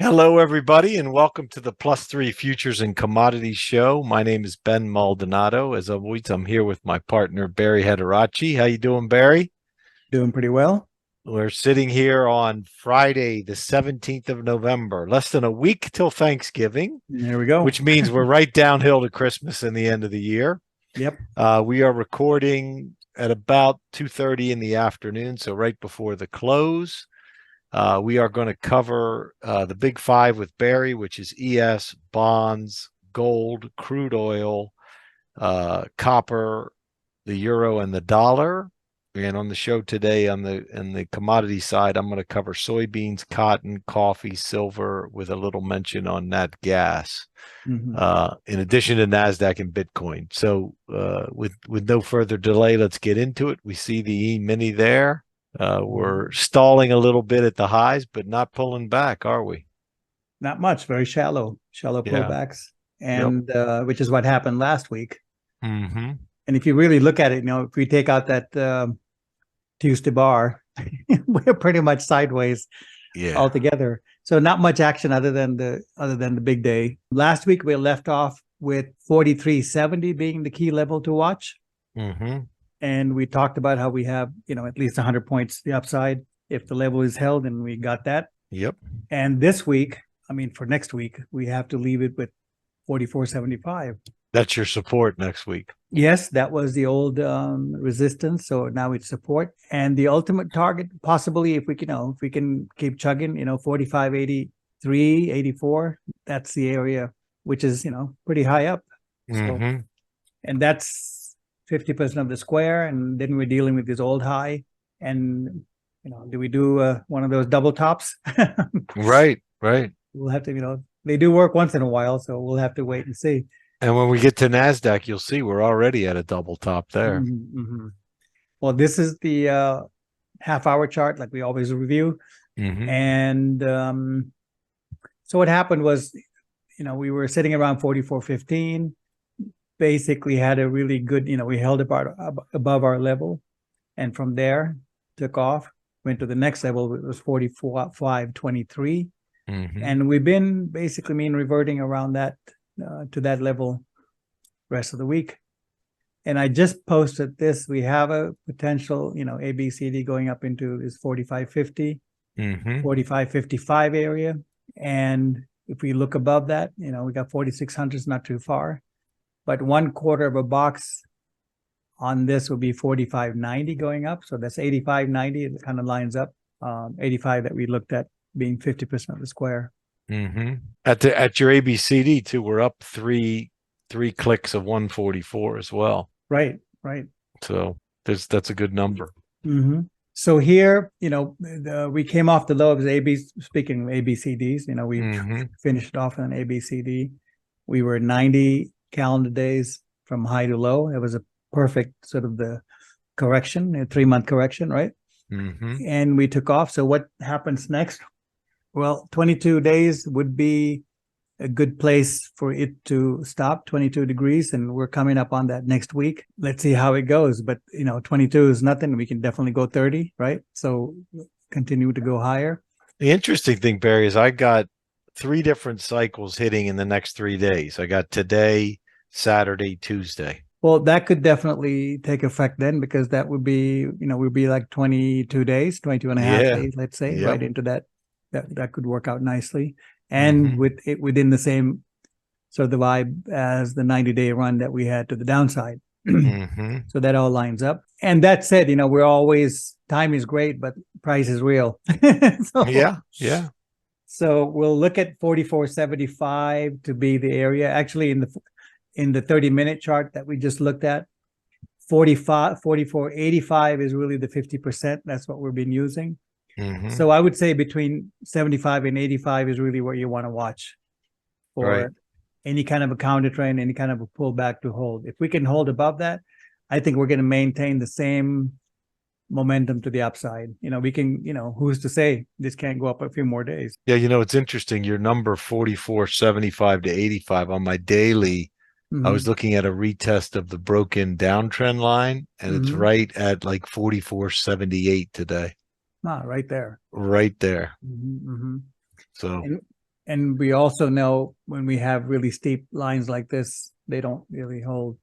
Hello, everybody, and welcome to the Plus Three Futures and Commodities Show. My name is Ben Maldonado. As always, I'm here with my partner, Barrie Hederachi. How you doing, Barrie? Doing pretty well. We're sitting here on Friday, the 17th of November, less than a week till Thanksgiving, There we go. which means we're right downhill to Christmas and the end of the year. Yep. We are recording at about 2:30 in the afternoon, so right before the close. We are going to cover the big five with Barrie, which is ES, bonds, gold, crude oil, copper, the euro, and the dollar. And on the show today, on the commodity side, I'm going to cover soybeans, cotton, coffee, silver, with a little mention on nat gas. In addition to NASDAQ and Bitcoin. So with no further delay, let's get into it. We see the E-mini there. We're stalling a little bit at the highs, but not pulling back, are we? Not much, very shallow Yeah. pullbacks, and which is what happened last week. Mm-hmm. And if you really look at it, if we take out that Tuesday bar, we're pretty much sideways altogether. So not much action other than the big day. Last week we left off with 43.70 being the key level to watch. Mm-hmm. And we talked about how we have, at least 100 points the upside if the level is held, and we got that. Yep. And this week, for next week, we have to leave it with 44.75. That's your support next week. Yes, that was the old resistance. So now it's support, and the ultimate target, possibly, if we can keep chugging, 45.83, 84. That's the area, which is pretty high up. Mm-hmm. So, and that's 50% of the square, and then we're dealing with this old high. And do we do one of those double tops? Right. We'll have to, they do work once in a while, so we'll have to wait and see. And when we get to NASDAQ, you'll see we're already at a double top there. Mm-hmm. Well, this is the half-hour chart, like we always review. Mm-hmm. And so what happened was, we were sitting around 44.15. Basically had a really good, we held above our level, and from there took off, went to the next level. It was 45.23. Mm-hmm. And we've been basically reverting around that to that level rest of the week. And I just posted this. We have a potential, ABCD going up into this 45.50, 45.55 area. And if we look above that, we got 4,600 is not too far. But 1/4 of a box on this will be 45.90 going up. So that's 85.90. It kind of lines up. 85 that we looked at being 50% of the square. Mm-hmm. At your ABCD too, we're up three clicks of 144 as well. Right. So that's a good number. Mm-hmm. So here, we came off the low of speaking of ABCDs, we finished off on ABCD. We were 90 calendar days from high to low. It was a perfect sort of the correction, a 3-month correction, right? Mm-hmm. And we took off. So what happens next? Well, 22 days would be a good place for it to stop, 22 degrees, and we're coming up on that next week. Let's see how it goes. But 22 is nothing. We can definitely go 30, right? So continue to go higher. The interesting thing, Barrie, is I got 3 different cycles hitting in the next 3 days. I got today, Saturday, Tuesday. Well, that could definitely take effect then, because that would be, would be like 22 days, 22 and a half days, let's say, right into that. That could work out nicely. And with it within the same sort of the vibe as the 90-day run that we had to the downside. So that all lines up. And that said, we're always, time is great, but price is real. Yeah. So we'll look at 44.75 to be the area. Actually, in the 30-minute chart that we just looked at, 44.85 is really the 50%. That's what we've been using. So I would say between 75 and 85 is really what you want to watch for any kind of a counter trend, any kind of a pullback to hold. If we can hold above that, I think we're going to maintain the same momentum to the upside. We can, who's to say this can't go up a few more days? Yeah, it's interesting. Your number 44.75 to 85 on my daily. I was looking at a retest of the broken downtrend line, and it's right at like 44.78 today. Right there. Right there. Mm-hmm. So, And we also know when we have really steep lines like this, they don't really hold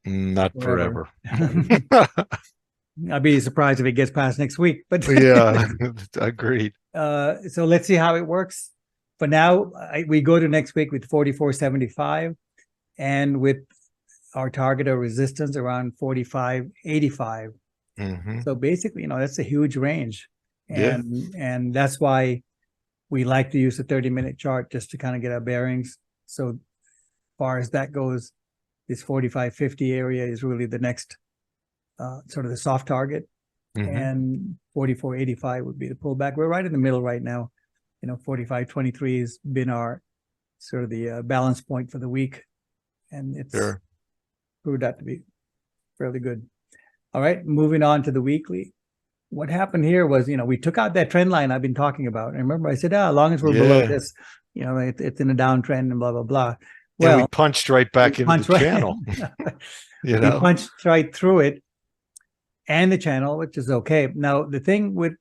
Not forever. forever. I'd be surprised if it gets past next week, but Yeah, agreed. so let's see how it works. For now, we go to next week with 44.75 and with our target of resistance around 45.85. So basically, that's a huge range. Yeah. And that's why we like to use the 30-minute chart just to kind of get our bearings. So far as that goes, this 45.50 area is really the next sort of the soft target. And 44.85 would be the pullback. We're right in the middle right now. 45.23 has been our sort of the balance point for the week. And it's proved out to be fairly good. All right, moving on to the weekly. What happened here was, we took out that trend line I've been talking about. And remember, I said, as long as we're below this, it's in a downtrend and blah, blah, blah. Well, we punched right back into the channel. We punched right through it and the channel, which is okay. Now, the thing with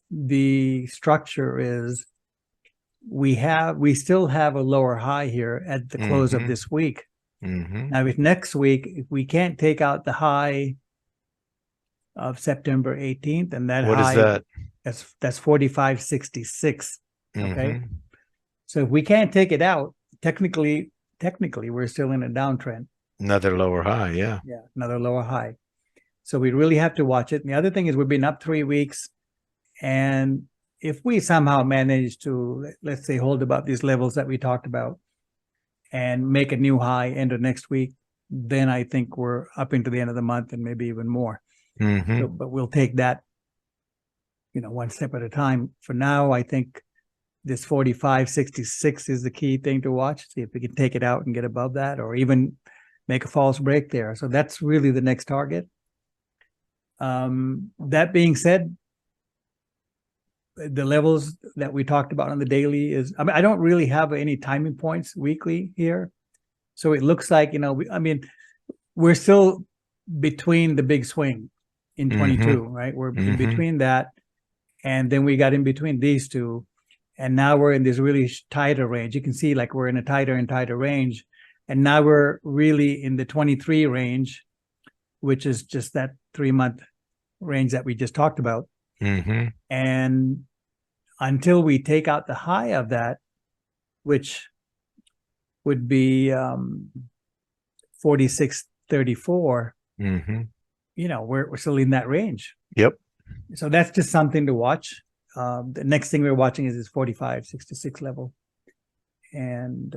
the structure is we still have a lower high here at the close of this week. Now, if next week, if we can't take out the high of September 18th, and that what high, is that? That's 45.66. Okay. So if we can't take it out, technically, we're still in a downtrend. Another lower high. Yeah. Yeah. Another lower high. So we really have to watch it. And the other thing is we've been up 3 weeks. And if we somehow manage to, let's say, hold about these levels that we talked about and make a new high end of next week, then I think we're up into the end of the month and maybe even more. So, but we'll take that, one step at a time. For now, I think this 45.66 is the key thing to watch. See if we can take it out and get above that, or even make a false break there. So that's really the next target. That being said, the levels that we talked about on the daily is, I don't really have any timing points weekly here. So it looks like, we're still between the big swing in 22, right? We're in between that. And then we got in between these two. And now we're in this really tighter range. You can see like we're in a tighter and tighter range. And now we're really in the 23 range, which is just that 3-month range that we just talked about. And until we take out the high of that, which would be 46.34, we're still in that range. Yep. So that's just something to watch. The next thing we're watching is this 45.66 level. And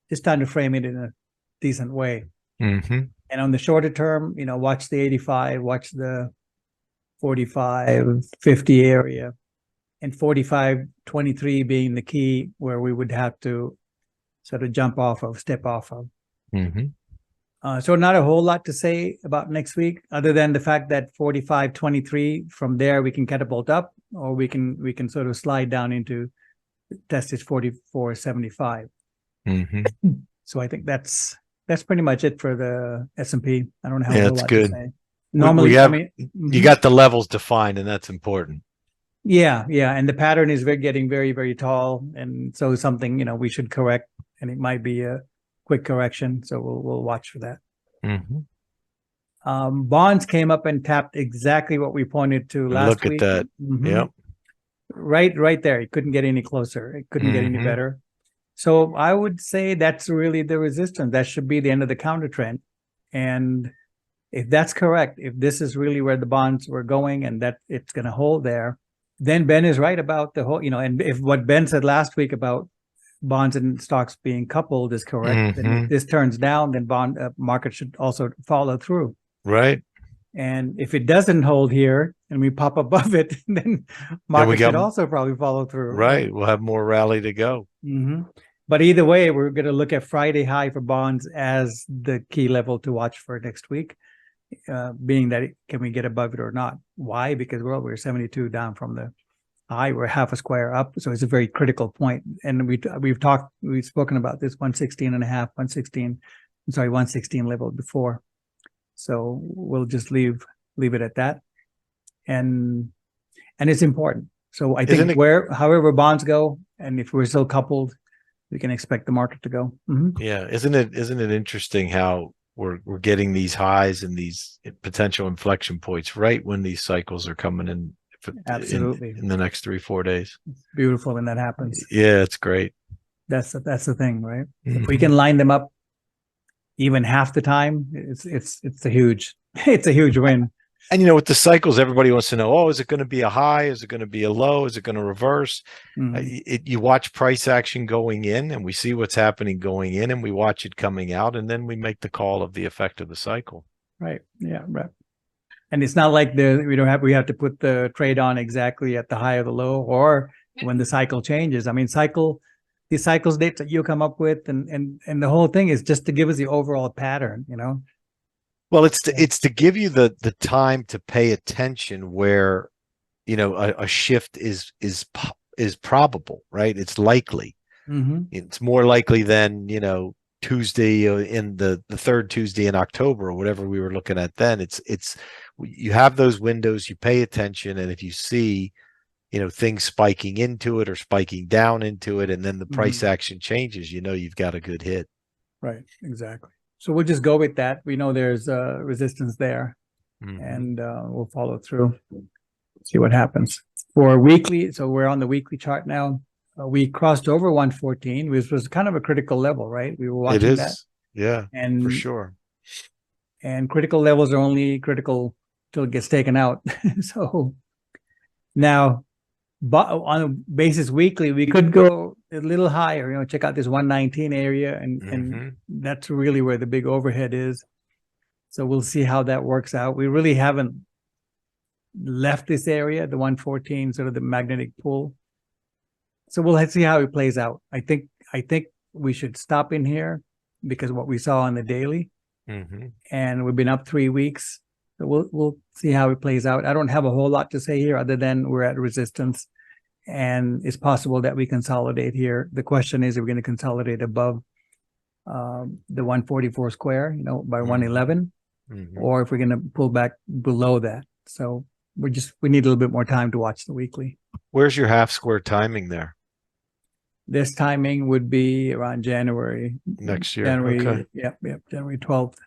just trying to frame it in a decent way. And on the shorter term, watch the 85, watch the 45.50 area, and 45.23 being the key where we would have to sort of step off of. So not a whole lot to say about next week, other than the fact that 45.23, from there we can catapult up, or we can sort of slide down into test is 44.75. So I think that's pretty much it for the S&P. I don't have a whole lot to say. Normally, you got the levels defined, and that's important. Yeah, and the pattern is getting very, very tall, and so something we should correct, and it might be a quick correction. So we'll watch for that. Bonds came up and tapped exactly what we pointed to last week. Look at that. Yep. Right there. It couldn't get any closer. It couldn't get any better. So I would say that's really the resistance. That should be the end of the counter trend. And if that's correct, if this is really where the bonds were going and that it's going to hold there, then Ben is right about the whole, and if what Ben said last week about bonds and stocks being coupled is correct, then if this turns down, then bond market should also follow through. Right. And if it doesn't hold here and we pop above it, then market should also probably follow through. Right. We'll have more rally to go. But either way, we're going to look at Friday high for bonds as the key level to watch for next week, being that can we get above it or not? Why? Because we're 72 down from the high. We're half a square up. So it's a very critical point. And we've spoken about this 116 level before. So we'll just leave it at that. And it's important. So I think however bonds go, and if we're still coupled, we can expect the market to go. Mm-hmm. Yeah, isn't it interesting how we're getting these highs and these potential inflection points right when these cycles are coming in Absolutely. in the next 3-4 days. It's beautiful when that happens. Yeah, it's great. That's the thing, right? Mm-hmm. If we can line them up even half the time, it's a huge win. And you know, with the cycles, everybody wants to know, oh, is it going to be a high? Is it going to be a low? Is it going to reverse? Mm-hmm. You watch price action going in, and we see what's happening going in, and we watch it coming out, and then we make the call of the effect of the cycle. Right. Yeah. Right. And it's not like we have to put the trade on exactly at the high or the low, or when the cycle changes. I mean, these cycles dates that you come up with, and the whole thing is just to give us the overall pattern, you know. Well, it's to give you the time to pay attention where, you know, a shift is probable, right? It's likely. Mm-hmm. It's more likely than, you know, Tuesday in the third Tuesday in October or whatever we were looking at then. It's you have those windows, you pay attention, and if you see, you know, things spiking into it or spiking down into it, and then the price action changes, you know, you've got a good hit. Right. Exactly. So we'll just go with that. We know there's resistance there, and we'll follow through, see what happens. For weekly, so we're on the weekly chart now. We crossed over 114, which was kind of a critical level, right? We were watching that. Yeah, and for sure. And critical levels are only critical till it gets taken out. So now, but on a basis weekly, we could go a little higher, you know, check out this 119 area, and that's really where the big overhead is. So we'll see how that works out. We really haven't left this area, the 114, sort of the magnetic pull. So we'll see how it plays out. I think we should stop in here because of what we saw on the daily, and we've been up 3 weeks. So we'll see how it plays out. I don't have a whole lot to say here other than we're at resistance, and it's possible that we consolidate here. The question is, are we going to consolidate above the 144 square, you know, by 111, or if we're going to pull back below that? So we need a little bit more time to watch the weekly. Where's your half square timing there? This timing would be around January next year. Okay. Yep. January 12th.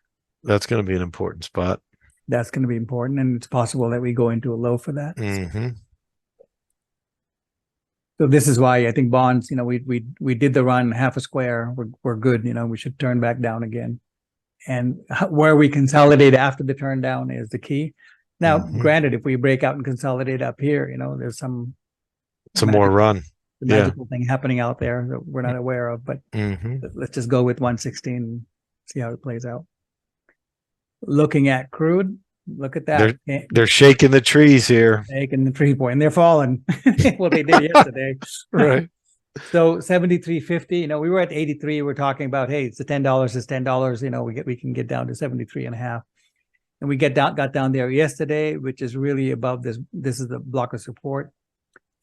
That's going to be an important spot. That's going to be important, and it's possible that we go into a low for that. So this is why I think bonds, you know, we did the run half a square. We're good. You know, we should turn back down again, and where we consolidate after the turn down is the key. Now, granted, if we break out and consolidate up here, you know, there's some more run. The magical thing happening out there that we're not aware of, but let's just go with 116 and see how it plays out. Looking at crude, look at that. They're shaking the trees here. Shaking the tree point, and they're falling. Well, they did yesterday. Right. So 73.50, you know, we were at 83. We're talking about, hey, it's the $10, it's $10. You know, we can get down to 73.5. And we got down there yesterday, which is really above this. This is the block of support.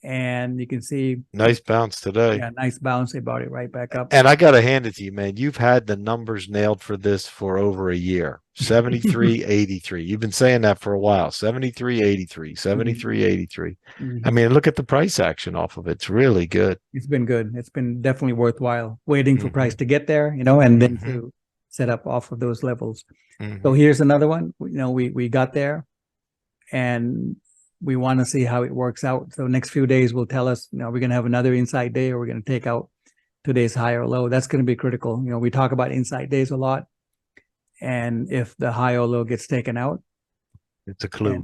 And you can see nice bounce today. Yeah, nice bounce. They brought it right back up. And I got to hand it to you, man. You've had the numbers nailed for this for over a year. 73.83. You've been saying that for a while. 73.83, 73.83. I mean, look at the price action off of it. It's really good. It's been good. It's been definitely worthwhile waiting for price to get there, you know, and then to set up off of those levels. So here's another one. You know, we got there, and we want to see how it works out. So next few days will tell us, you know, we're going to have another inside day, or we're going to take out today's high or low. That's going to be critical. You know, we talk about inside days a lot, and if the high or low gets taken out, it's a clue,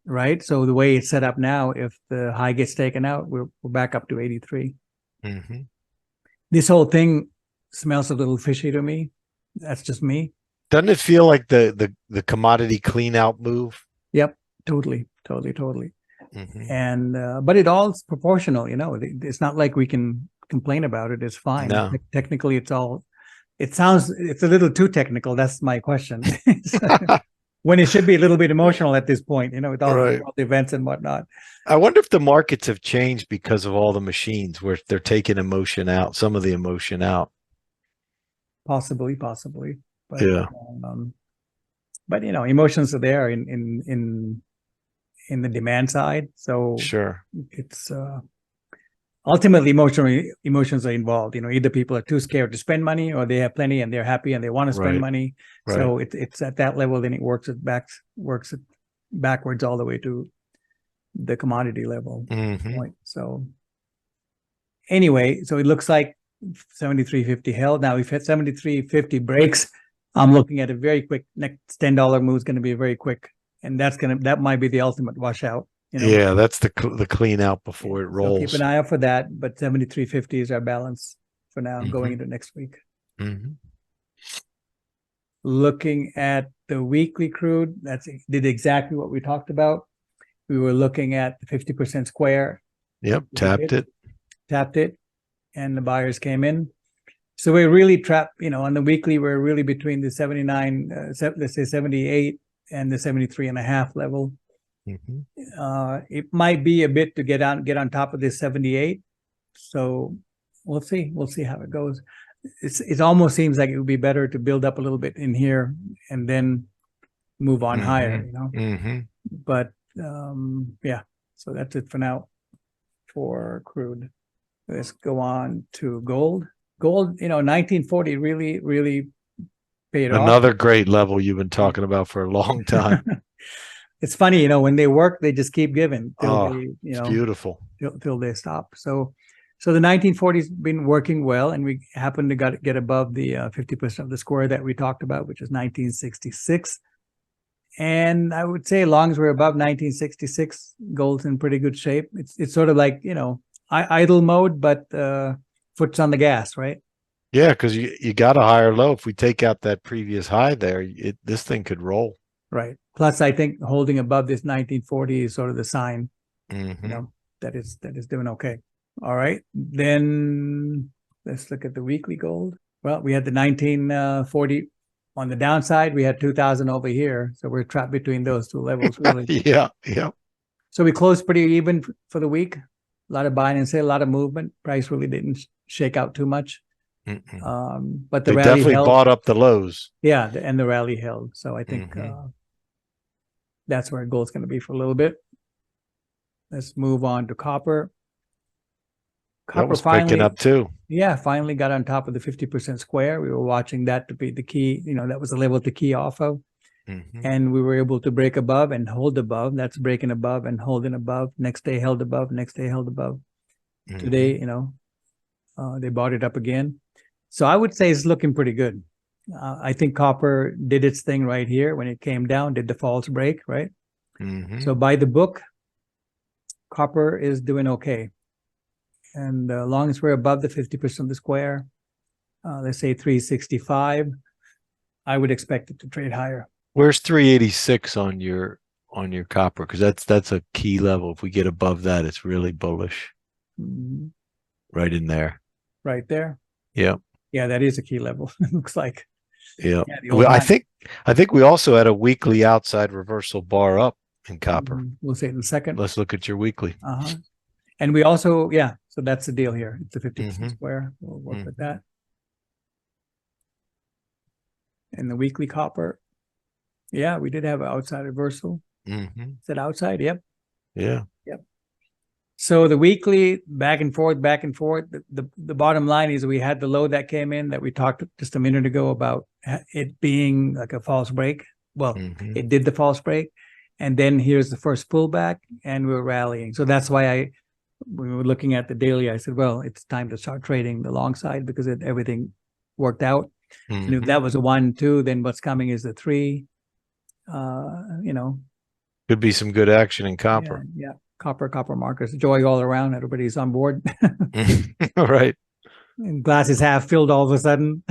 right? So the way it's set up now, if the high gets taken out, we're back up to 83. This whole thing smells a little fishy to me. That's just me. Doesn't it feel like the commodity clean out move? Yep, totally. And but it all is proportional, you know. It's not like we can complain about it. It's fine. No. Technically, it's a little too technical. That's my question. When it should be a little bit emotional at this point, you know, with all the events and whatnot. I wonder if the markets have changed because of all the machines where they're taking emotion out, some of the emotion out. Possibly. But, but you know, emotions are there in the demand side. So sure, it's ultimately emotions are involved. Either people are too scared to spend money, or they have plenty and they're happy and they want to spend Right. money. Right. So it's at that level, then it works it backwards all the way to the commodity level point. So anyway, so it looks like 73.50 held. Now if 73.50 breaks, I'm looking at a very quick next $10 move is going to be very quick, and that might be the ultimate washout. Yeah, that's the clean out before it rolls. So keep an eye out for that. But 73.50 is our balance for now going into next week. Looking at the weekly crude, did exactly what we talked about. We were looking at the 50% square. Yep, tapped it, and the buyers came in. So we're really trapped, on the weekly, we're really between the 79, let's say 78 and the 73.5 level. It might be a bit to get on top of this 78. So we'll see how it goes. It almost seems like it would be better to build up a little bit in here and then move on higher, But yeah, so that's it for now for crude. Let's go on to gold. Gold, 1940 really, really paid off. Another great level you've been talking about for a long time. It's funny, when they work, they just keep giving till they, it's beautiful till they stop. So the 1940s been working well, and we happened to get above the 50% of the square that we talked about, which is 1966. And I would say, as long as we're above 1966, gold's in pretty good shape. It's sort of like idle mode, but foot's on the gas, right? Yeah, because you got a higher low. If we take out that previous high there, this thing could roll. Right. Plus, I think holding above this 1940 is sort of the sign, that it's doing okay. All right. Then let's look at the weekly gold. Well, we had the 1940 on the downside. We had 2000 over here. So we're trapped between those two levels, really. Yeah. So we closed pretty even for the week. A lot of buying and sell, a lot of movement. Price really didn't shake out too much. But the rally definitely held. Bought up the lows. Yeah, and the rally held. So I think that's where gold's going to be for a little bit. Let's move on to copper. That was picking up too. Yeah, finally got on top of the 50% square. We were watching that to be the key. That was the level to key off of. And we were able to break above and hold above. That's breaking above and holding above. Next day held above. Next day held above. Today, they bought it up again. So I would say it's looking pretty good. I think copper did its thing right here when it came down, did the false break, right? So by the book, copper is doing okay. And as long as we're above the 50% of the square, let's say 365, I would expect it to trade higher. Where's 386 on your copper? Because that's a key level. If we get above that, it's really bullish. Right in there. Right there. Yeah. Yeah, that is a key level. It looks like. Yeah. Well, I think we also had a weekly outside reversal bar up in copper. We'll see it in a second. Let's look at your weekly. And we also, so that's the deal here. It's a 50% square. We'll work with that. And the weekly copper. Yeah, we did have an outside reversal. Is that outside? Yep. Yeah. Yep. So the weekly back and forth. The bottom line is we had the low that came in that we talked just a minute ago about it being like a false break. Well, it did the false break. And then here's the first pullback, and we're rallying. So that's why we were looking at the daily. I said, well, it's time to start trading the long side because everything worked out. And if that was a 1, 2, then what's coming is a 3. Could be some good action in copper. Yeah. Copper markets, joy all around. Everybody's on board. Right. And glass is half filled all of a sudden.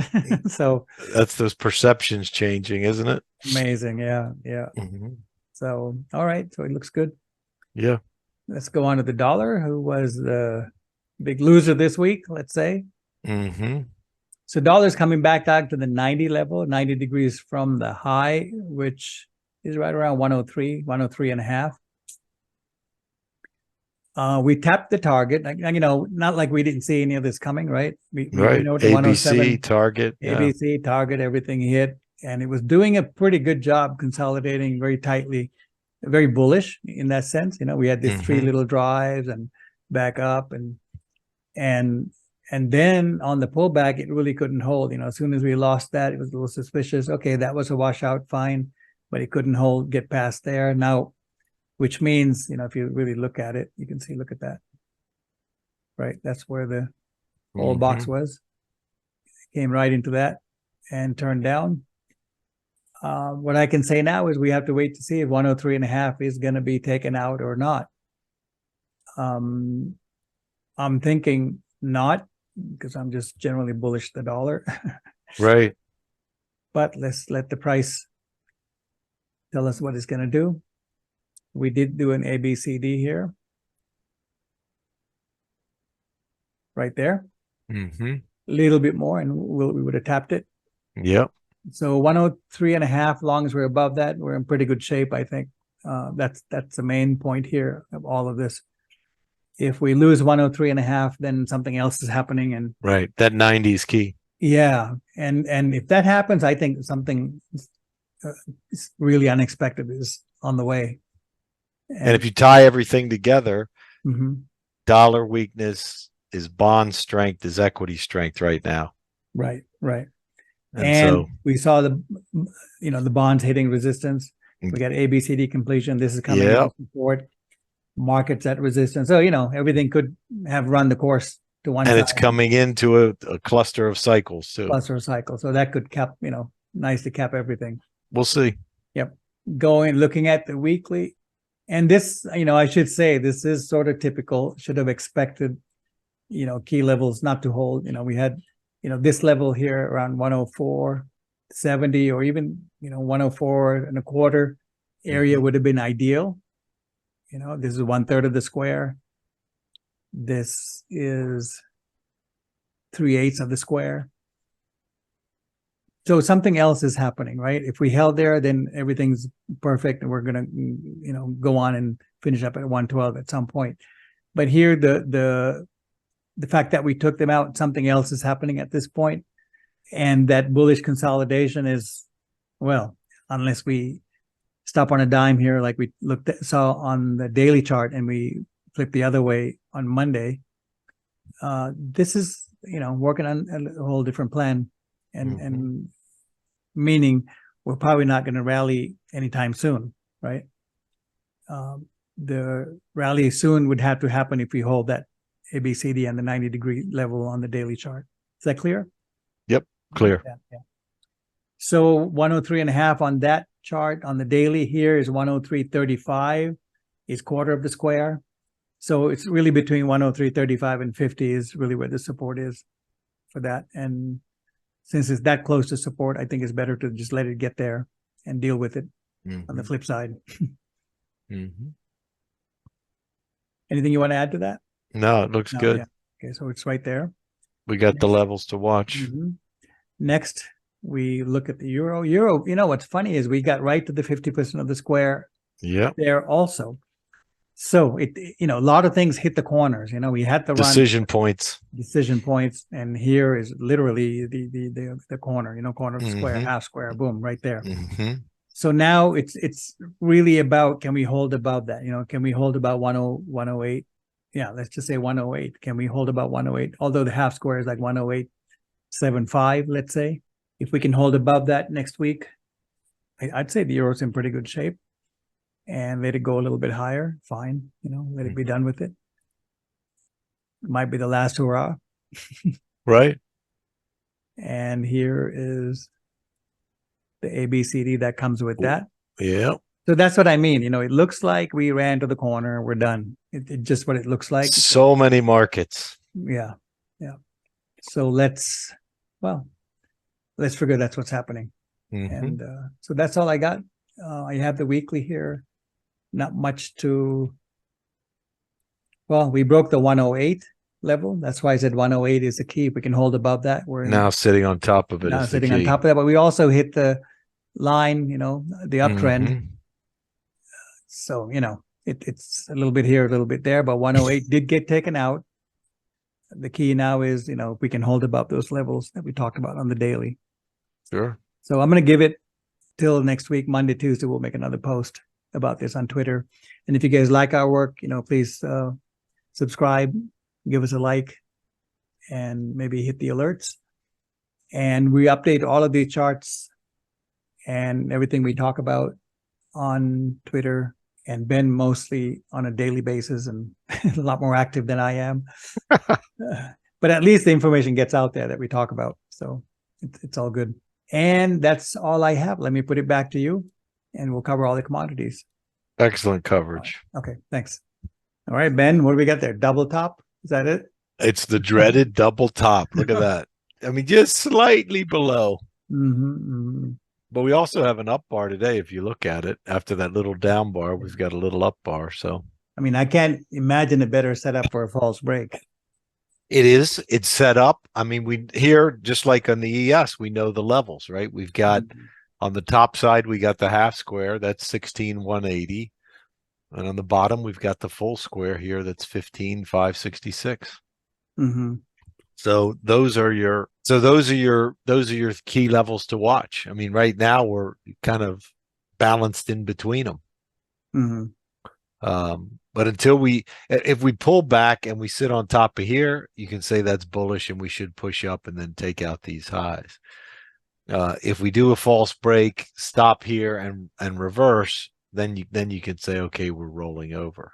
So that's those perceptions changing, isn't it? Amazing. Yeah. So, all right. So it looks good. Yeah. Let's go on to the dollar, who was the big loser this week, let's say. So dollar's coming back down to the 90 level, 90 degrees from the high, which is right around 103 and a half. We tapped the target, not like we didn't see any of this coming, right? We ABC, target. ABC, target, everything hit. And it was doing a pretty good job consolidating very tightly, very bullish in that sense. We had these 3 little drives and back up. And and then on the pullback, it really couldn't hold. As soon as we lost that, it was a little suspicious. Okay, that was a washout, fine, but it couldn't hold, get past there. Now, which means, if you really look at it, you can see, look at that, right? That's where the whole box was. Came right into that and turned down. What I can say now is we have to wait to see if 103.5 is going to be taken out or not. I'm thinking not, because I'm just generally bullish the dollar. Right. But let's let the price tell us what it's going to do. We did do an ABCD here. Right there. A little bit more and we would have tapped it. Yep. So 103.5, long as we're above that, we're in pretty good shape, I think. That's the main point here of all of this. If we lose 103.5, then something else is happening. And right, that 90 is key. Yeah, and if that happens, I think something really unexpected is on the way. And if you tie everything together, dollar weakness is bond strength, is equity strength right now. Right. And so we saw the bonds hitting resistance. We got ABCD completion. This is coming in support. Markets at resistance. So, everything could have run the course to one side. And it's coming into a cluster of cycles too. Cluster of cycles. So that could cap, nice to cap everything. We'll see. Yep. Looking at the weekly. And this, I should say, this is sort of typical. Should have expected, key levels not to hold. We had, this level here around 104.70 or even, 104.25 area would have been ideal. This is 1/3 of the square. This is 3/8 of the square. So something else is happening, right? If we held there, then everything's perfect and we're going to, go on and finish up at 112 at some point. But here, the fact that we took them out, something else is happening at this point. And that bullish consolidation is, well, unless we stop on a dime here, like we saw on the daily chart and we flipped the other way on Monday. This is, working on a whole different plan and meaning we're probably not going to rally anytime soon, right? The rally soon would have to happen if we hold that ABCD and the 90-degree level on the daily chart. Is that clear? Yep, clear. Yeah. So 103.5 on that chart on the daily here is 103.35 is quarter of the square. So it's really between 103.35 and 50 is really where the support is for that. And since it's that close to support, I think it's better to just let it get there and deal with it on the flip side. Anything you want to add to that? No, it looks good. Yeah. Okay, so it's right there. We got the levels to watch. Next, we look at the euro. What's funny is we got right to the 50% of the square there also. So a lot of things hit the corners. We had to run decision points, and here is literally the corner. Corner of the square, half square, boom, right there. So now it's really about, can we hold above that? Can we hold about 108? Yeah, let's just say 108. Can we hold about 108? Although the half square is like 108.75, let's say. If we can hold above that next week, I'd say the euro's in pretty good shape. And let it go a little bit higher, fine. Let it be done with it. It might be the last hurrah. Right. And here is the ABCD that comes with that. Yeah. So that's what I mean. It looks like we ran to the corner. We're done. It's just what it looks like. So many markets. Yeah. So let's figure that's what's happening. And so that's all I got. I have the weekly here. Not much to. Well, we broke the 108 level. That's why I said 108 is the key. If we can hold above that, we're now sitting on top of it. Now sitting on top of that, but we also hit the line, the uptrend. So, it's a little bit here, a little bit there, but 108 did get taken out. The key now is, if we can hold above those levels that we talked about on the daily. Sure. So I'm going to give it till next week, Monday, Tuesday. We'll make another post about this on Twitter. And if you guys like our work, please subscribe, give us a like, and maybe hit the alerts. And we update all of the charts and everything we talk about on Twitter, and Ben mostly on a daily basis and a lot more active than I am. But at least the information gets out there that we talk about. So it's all good. And that's all I have. Let me put it back to you, and we'll cover all the commodities. Excellent coverage. Okay, thanks. All right, Ben, what do we got there? Double top? Is that it? It's the dreaded double top. Look at that. I mean, just slightly below. But we also have an up bar today. If you look at it, after that little down bar, we've got a little up bar. So, I mean, I can't imagine a better setup for a false break. it is. It's set up. I mean, we here, just like on the ES, we know the levels, right? We've got on the top side, we got the half square. That's 16,180. And on the bottom, we've got the full square here. That's 15,566. So those are your key levels to watch. I mean, right now we're kind of balanced in between them. But if we pull back and we sit on top of here, you can say that's bullish and we should push up and then take out these highs. If we do a false break, stop here and reverse, then you can say, okay, we're rolling over.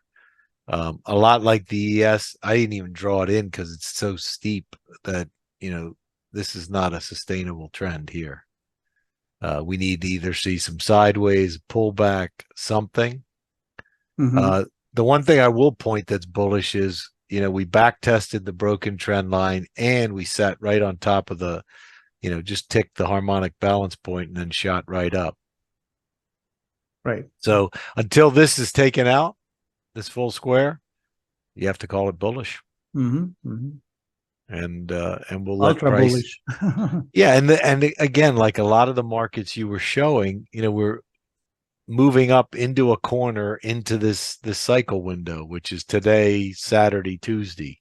A lot like the ES, I didn't even draw it in because it's so steep that, this is not a sustainable trend here. We need to either see some sideways, pullback, something. The one thing I will point that's bullish is, we back tested the broken trend line and we sat right on top of the, just ticked the harmonic balance point and then shot right up. Right. So until this is taken out, this full square, you have to call it bullish. And we'll let ultra price bullish. Yeah, and again, like a lot of the markets you were showing, we're moving up into a corner into this cycle window, which is today, Saturday, Tuesday.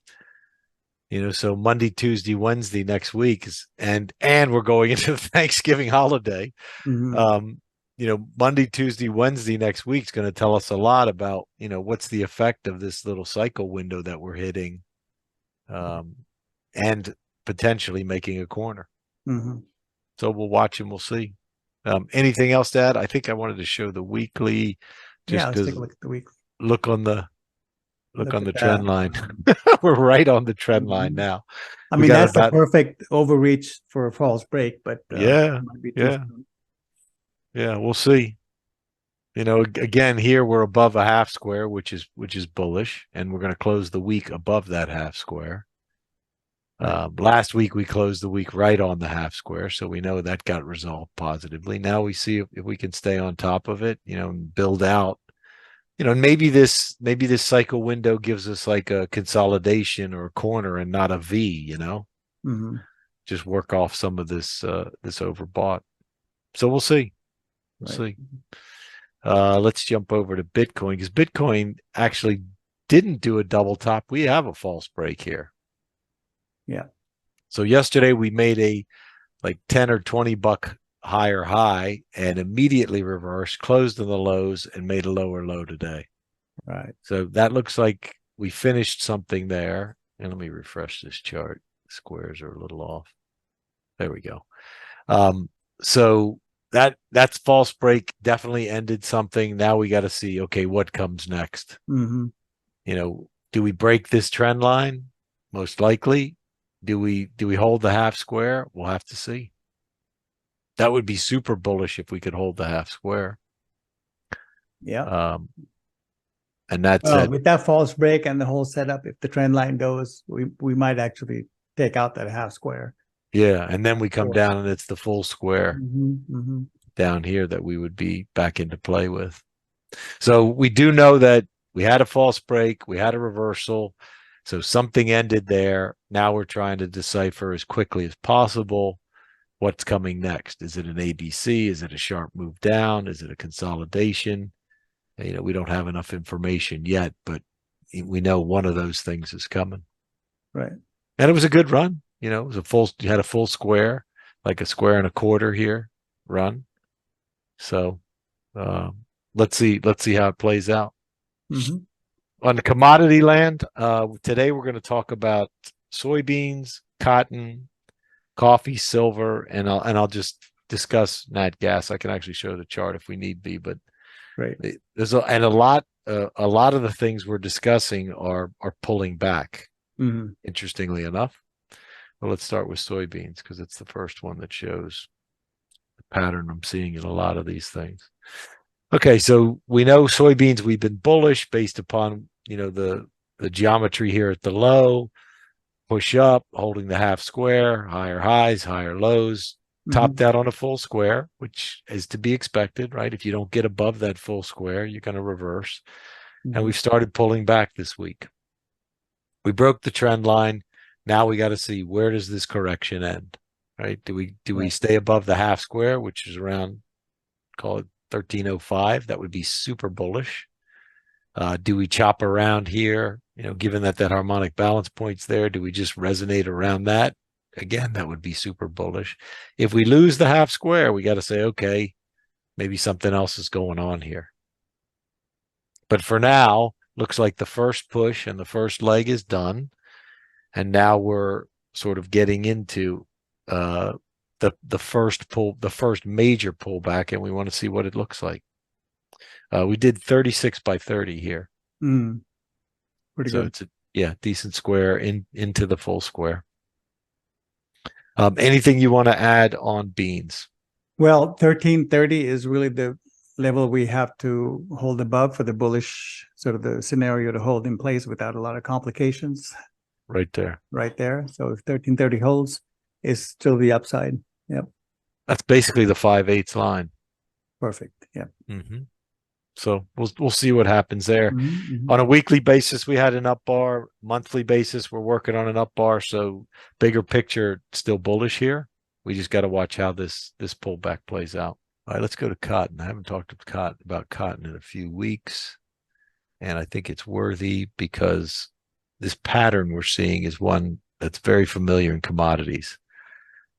So Monday, Tuesday, Wednesday next week and we're going into the Thanksgiving holiday. Monday, Tuesday, Wednesday next week is going to tell us a lot about, what's the effect of this little cycle window that we're hitting, and potentially making a corner. So we'll watch and we'll see. Anything else to add? I think I wanted to show the weekly. Just let's take a look at the weekly. Look on the trend line. We're right on the trend line now. I mean, that's the perfect overreach for a false break, but we'll see. Again, here we're above a half square, which is bullish, and we're going to close the week above that half square. Last week we closed the week right on the half square, so we know that got resolved positively. Now we see if we can stay on top of it, and build out. Maybe this cycle window gives us like a consolidation or a corner and not a V. Just work off some of this overbought. So we'll see. We'll see. Let's jump over to Bitcoin, because Bitcoin actually didn't do a double top. We have a false break here. Yeah. So yesterday we made a like 10 or 20 buck higher high and immediately reversed, closed in the lows and made a lower low today. Right. So that looks like we finished something there. And let me refresh this chart. The squares are a little off. There we go. So that's false break definitely ended something. Now we got to see, okay, what comes next? Do we break this trend line? Most likely. Do we hold the half square? We'll have to see. That would be super bullish if we could hold the half square. Yeah. And that's it. With that false break and the whole setup, if the trend line goes, we might actually take out that half square. Yeah, and then we come down and it's the full square down here that we would be back into play with. So we do know that we had a false break, we had a reversal. So something ended there. Now we're trying to decipher as quickly as possible what's coming next. Is it an ABC? Is it a sharp move down? Is it a consolidation? We don't have enough information yet, but we know one of those things is coming. Right. And it was a good run. It was you had a full square, like a square and a quarter here run. So let's see how it plays out. On the commodity land, today we're going to talk about soybeans, cotton, coffee, silver, and I'll just discuss nat gas. I can actually show the chart if we need be, but Right. there's a lot of the things we're discussing are pulling back. Mm-hmm. Interestingly enough. Well, let's start with soybeans because it's the first one that shows the pattern I'm seeing in a lot of these things. Okay, so we know soybeans, we've been bullish based upon, the geometry here at the low, push up, holding the half square, higher highs, higher lows, topped out on a full square, which is to be expected, right? If you don't get above that full square, you're going to reverse. And we've started pulling back this week. We broke the trend line. Now we got to see, where does this correction end, right? Do we stay above the half square, which is around, call it 1305? That would be super bullish. Do we chop around here? Given that harmonic balance point's there, do we just resonate around that? Again, that would be super bullish. If we lose the half square, we got to say, okay, maybe something else is going on here. But for now, looks like the first push and the first leg is done. And now we're sort of getting into the first major pullback, and we want to see what it looks like. We did 36 by 30 here. Pretty so good. It's a decent square into the full square. Anything you want to add on beans? Well, 1330 is really the level we have to hold above for the bullish sort of the scenario to hold in place without a lot of complications. Right there. So if 1330 holds, it's still the upside. Yep. That's basically the 5/8 line. Perfect. Yeah. So we'll see what happens there. On a weekly basis, we had an up bar. Monthly basis, we're working on an up bar. So bigger picture, still bullish here. We just got to watch how this pullback plays out. All right, let's go to cotton. I haven't talked about cotton in a few weeks, and I think it's worthy because this pattern we're seeing is one that's very familiar in commodities.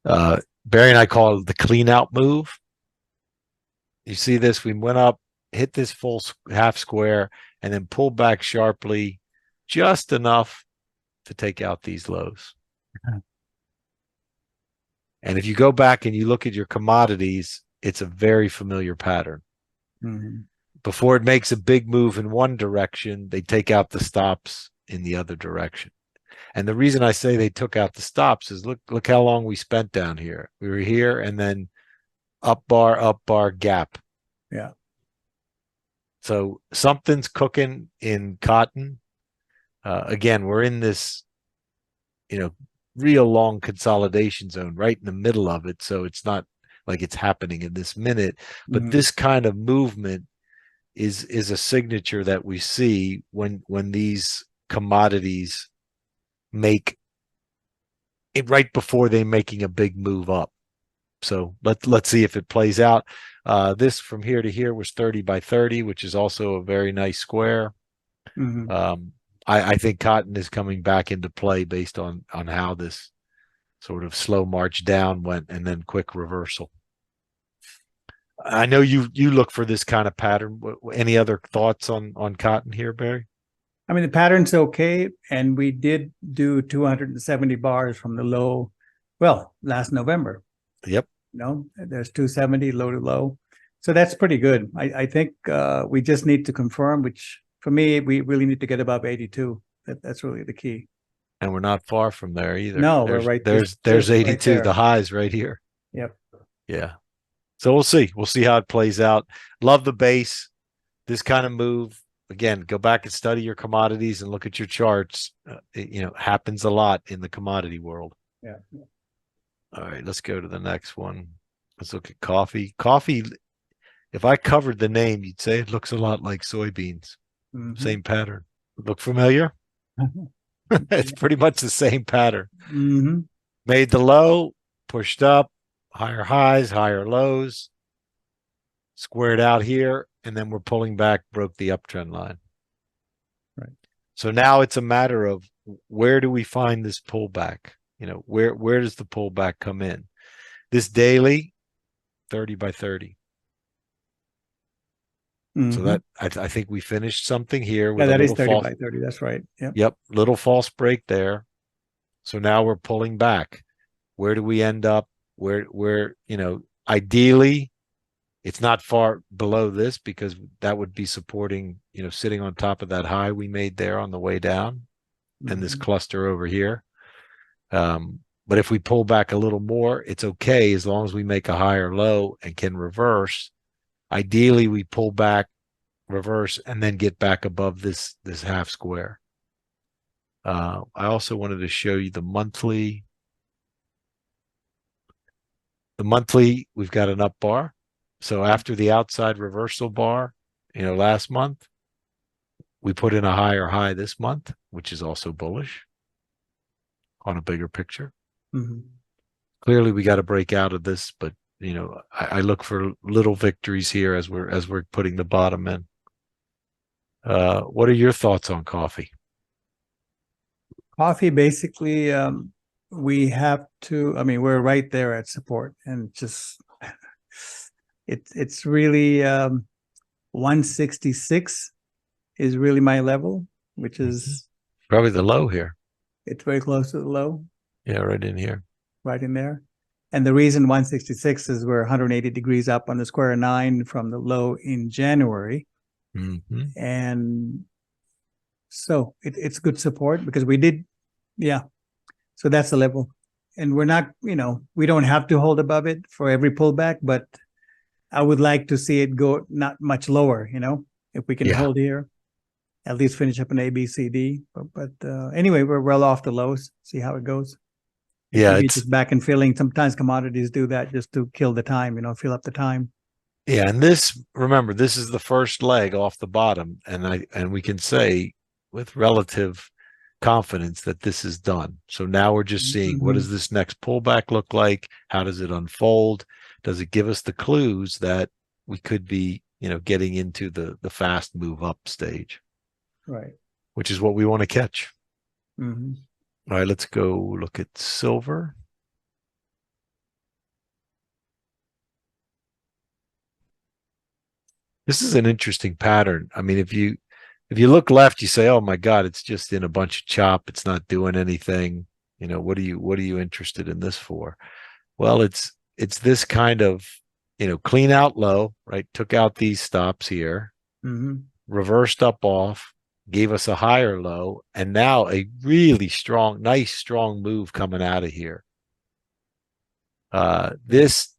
Barrie and I call it the clean out move. You see this? We went up, hit this full half square, and then pulled back sharply, just enough to take out these lows. And if you go back and you look at your commodities, it's a very familiar pattern. Before it makes a big move in one direction, they take out the stops in the other direction. And the reason I say they took out the stops is look how long we spent down here. We were here and then up bar, gap. Yeah. So something's cooking in cotton. Again, we're in this, real long consolidation zone right in the middle of it. So it's not like it's happening in this minute, but this kind of movement is a signature that we see when these commodities make it right before they're making a big move up. So let's see if it plays out. This from here to here was 30 by 30, which is also a very nice square. I think cotton is coming back into play based on how this sort of slow march down went and then quick reversal. I know you look for this kind of pattern. Any other thoughts on cotton here, Barrie? I mean, the pattern's okay, and we did do 270 bars from the low, last November. Yep. There's 270 low to low. So that's pretty good. I think we just need to confirm, which for me, we really need to get above 82. That's really the key. And we're not far from there either. No, we're right. There's 82, right, the highs right here. Yep. Yeah. So we'll see. We'll see how it plays out. Love the base. This kind of move. Again, go back and study your commodities and look at your charts. Happens a lot in the commodity world. Yeah. All right, let's go to the next one. Let's look at coffee. Coffee, if I covered the name, you'd say it looks a lot like soybeans. Same pattern. Look familiar? It's pretty much the same pattern. Made the low, pushed up, higher highs, higher lows, squared out here, and then we're pulling back, broke the uptrend line. Right. So now it's a matter of where do we find this pullback? Where does the pullback come in? This daily, 30 by 30. So that I think we finished something here with that a is little 30 false, by 30. That's right. Yep. Little false break there. So now we're pulling back. Where do we end up? Where, ideally it's not far below this, because that would be supporting, sitting on top of that high we made there on the way down, and this cluster over here. But if we pull back a little more, it's okay as long as we make a higher low and can reverse. Ideally, we pull back, reverse, and then get back above this half square. I also wanted to show you the monthly. The monthly, we've got an up bar. So after the outside reversal bar, last month, we put in a higher high this month, which is also bullish on a bigger picture. Clearly, we got to break out of this, but I look for little victories here as we're putting the bottom in. What are your thoughts on coffee? Coffee, basically, we have to. I mean, we're right there at support, and just it's really 166 is really my level, which is probably the low here. It's very close to the low. Yeah, right in here. Right in there. And the reason 166 is we're 180 degrees up on the square 9 from the low in January. And so it's good support because we did, so that's the level. And we're not, we don't have to hold above it for every pullback, but I would like to see it go not much lower, if we can hold here, at least finish up an A, B, C, D. But anyway, we're well off the lows. See how it goes. Yeah, it's just back and filling. Sometimes commodities do that just to kill the time, fill up the time. Yeah, and remember, this is the first leg off the bottom, and we can say with relative confidence that this is done. So now we're just seeing what does this next pullback look like? How does it unfold? Does it give us the clues that we could be, getting into the fast move up stage? Right. Which is what we want to catch. All right, let's go look at silver. This is an interesting pattern. I mean, if you look left, you say, "Oh my God, it's just in a bunch of chop. It's not doing anything." What are you interested in this for? Well, it's this kind of, clean out low, right? Took out these stops here, reversed up off, gave us a higher low, and now a really nice strong move coming out of here. This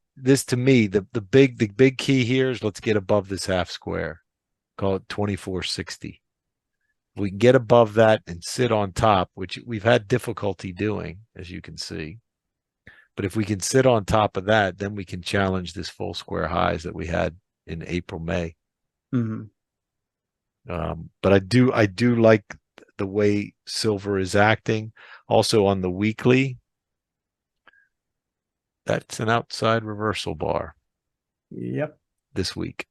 to me, the big key here is let's get above this half square. Call it 2460. If we can get above that and sit on top, which we've had difficulty doing, as you can see. But if we can sit on top of that, then we can challenge this full square highs that we had in April, May. But I do like the way silver is acting. Also on the weekly, that's an outside reversal bar. Yep. This week.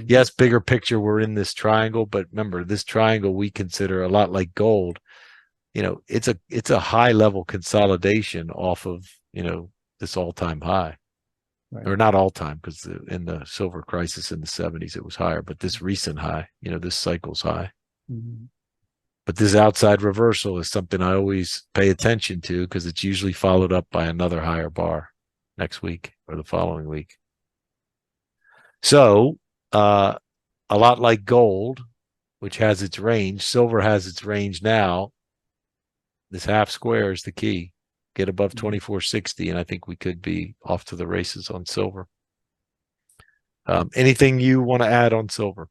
Yes, bigger picture, we're in this triangle, but remember, this triangle we consider a lot like gold. It's a high level consolidation off of, this all-time high. Right. Or not all time, because in the silver crisis in the 70s it was higher, but this recent high, this cycle's high. But this outside reversal is something I always pay attention to, because it's usually followed up by another higher bar next week or the following week. So a lot like gold, which has its range, silver has its range now. This half square is the key. Get above 2460, and I think we could be off to the races on silver. Anything you want to add on silver?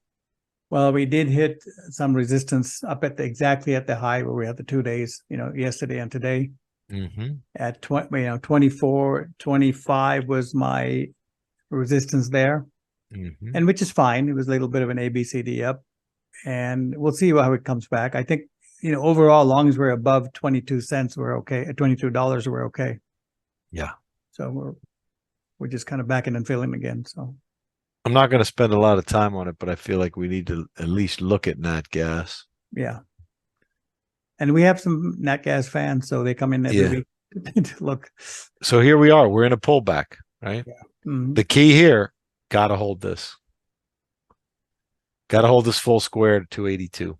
Well, we did hit some resistance up at exactly at the high where we had the 2 days, yesterday and today. At 24.25 was my resistance there, and which is fine. It was a little bit of an ABCD up, and we'll see how it comes back. I think, overall, as long as we're above 22 cents, we're okay. At $22, we're okay. Yeah. So we're just kind of backing and filling again. So I'm not going to spend a lot of time on it, but I feel like we need to at least look at nat gas. Yeah. And we have some nat gas fans, so they come in every week to look. So here we are. We're in a pullback, right? Yeah. The key here, got to hold this. Got to hold this full square to 282.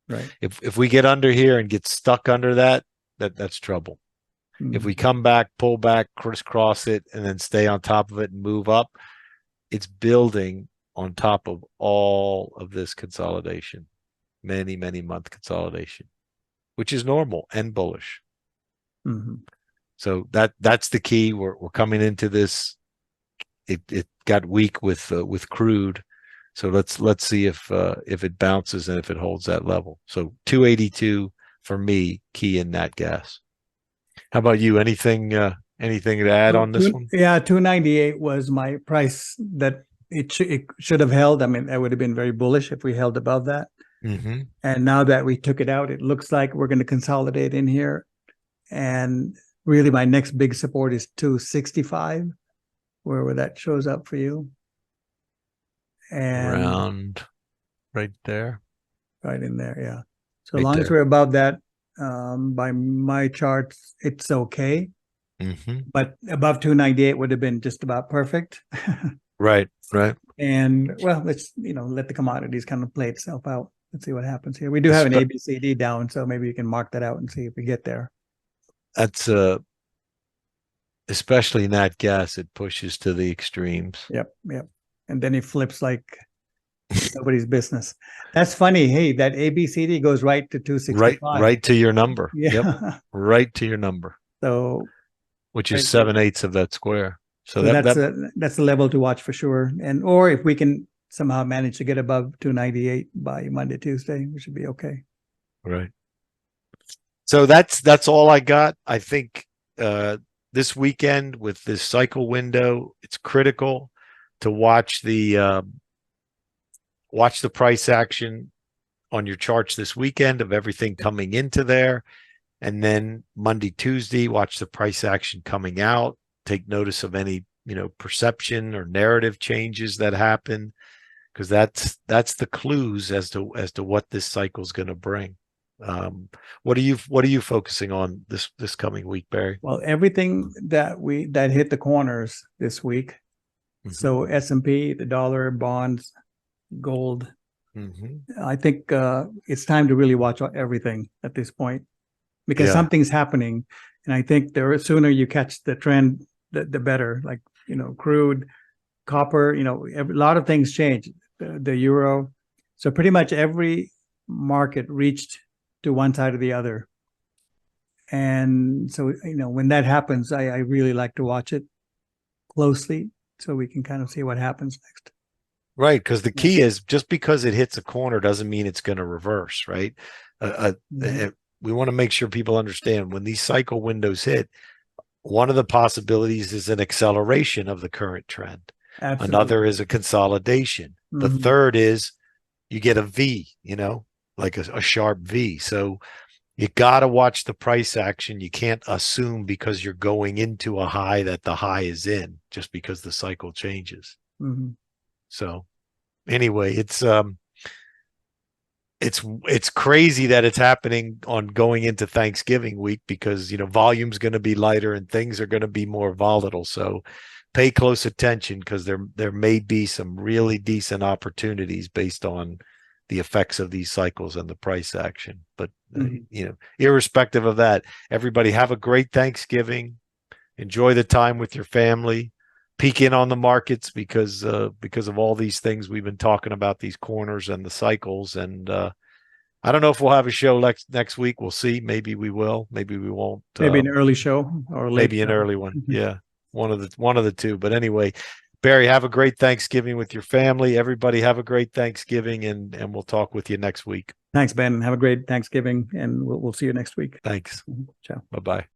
Right. If we get under here and get stuck under that, that's trouble. If we come back, pull back, crisscross it, and then stay on top of it and move up, it's building on top of all of this consolidation, many, many month consolidation, which is normal and bullish. So that's the key. We're coming into this. It got weak with crude. So let's see if it bounces and if it holds that level. So 282 for me, key in nat gas. How about you? Anything to add on this one? Yeah, 298 was my price that it should have held. I mean, that would have been very bullish if we held above that. And now that we took it out, it looks like we're going to consolidate in here. And really, my next big support is 265, where that shows up for you. And around right there. Right in there, yeah. So as long as we're above that, by my charts, it's okay. But above 298 would have been just about perfect. Right. And well, let's let the commodities kind of play itself out. Let's see what happens here. We do have an ABCD down, so maybe you can mark that out and see if we get there. That's especially nat gas, it pushes to the extremes. Yep. And then it flips like nobody's business. That's funny. Hey, that ABCD goes right to 265. Right to your number. Yeah. Yep. Right to your number. So, which is 7/8 of that square. So that's a level to watch for sure. And or if we can somehow manage to get above 298 by Monday, Tuesday, we should be okay. Right. So that's all I got. I think this weekend with this cycle window, it's critical to watch the price action on your charts this weekend of everything coming into there. And then Monday, Tuesday, watch the price action coming out. Take notice of any, perception or narrative changes that happen, because that's the clues as to what this cycle is going to bring. What are you focusing on this coming week, Barrie? Well, everything that hit the corners this week. So S&P, the dollar, bonds, gold. I think it's time to really watch everything at this point, because something's happening, and I think the sooner you catch the trend, the better. Like crude, copper, a lot of things change. The euro, so pretty much every market reached to one side or the other, and so when that happens, I really like to watch it closely so we can kind of see what happens next. Right, because the key is just because it hits a corner doesn't mean it's going to reverse, right? We want to make sure people understand when these cycle windows hit, one of the possibilities is an acceleration of the current trend. Absolutely. Another is a consolidation. The third is you get a V, like a sharp V. So you got to watch the price action. You can't assume because you're going into a high that the high is in just because the cycle changes. So anyway, it's crazy that it's happening on going into Thanksgiving week, because volume's going to be lighter and things are going to be more volatile. So pay close attention, because there may be some really decent opportunities based on the effects of these cycles and the price action. But irrespective of that, everybody have a great Thanksgiving. Enjoy the time with your family. Peek in on the markets because of all these things we've been talking about, these corners and the cycles. And I don't know if we'll have a show next week. We'll see. Maybe we will. Maybe we won't. Maybe an early show or maybe an early one. Yeah, one of the two. But anyway, Barrie, have a great Thanksgiving with your family. Everybody have a great Thanksgiving, and we'll talk with you next week. Thanks, Ben. Have a great Thanksgiving, and we'll see you next week. Thanks. Ciao. Bye-bye.